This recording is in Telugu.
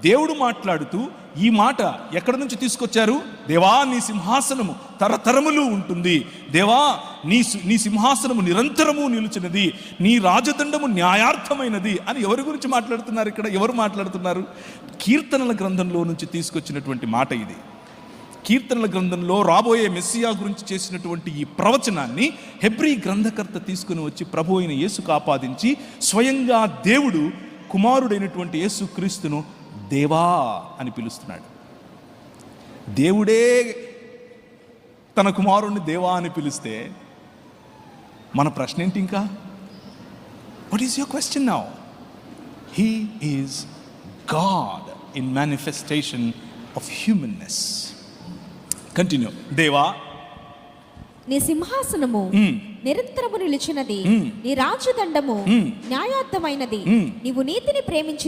దేవుడు మాట్లాడుతూ ఈ మాట ఎక్కడి నుంచి తీసుకొచ్చారు? దేవా నీ సింహాసనము తరతరములు ఉంటుంది, దేవా నీ సింహాసనము నిరంతరము నిలుచున్నది, నీ రాజదండము న్యాయార్థమైనది అని ఎవరి గురించి మాట్లాడుతున్నారు? ఇక్కడ ఎవరు మాట్లాడుతున్నారు? కీర్తనల గ్రంథంలో నుంచి తీసుకొచ్చినటువంటి మాట ఇది. కీర్తనల గ్రంథంలో రాబోయే మెస్సియా గురించి చేసినటువంటి ఈ ప్రవచనాన్ని హెబ్రీ గ్రంథకర్త తీసుకుని వచ్చి ప్రభు అయిన యేసుకు ఆపాదించి స్వయంగా దేవుడు కుమారుడైనటువంటి యేసు క్రీస్తును దేవా అని పిలుస్తున్నాడు. దేవుడే తన కుమారుడిని దేవా అని పిలిస్తే మన ప్రశ్న ఏంటి? ఇంకా what is your question now? He is God in manifestation of humanness. Continue. దేవా నీ సింహాసనము నిరంతరము నిలిచినది, నీ రాజదండము న్యాయార్థమైనది, నీవు నీతిని ప్రేమించి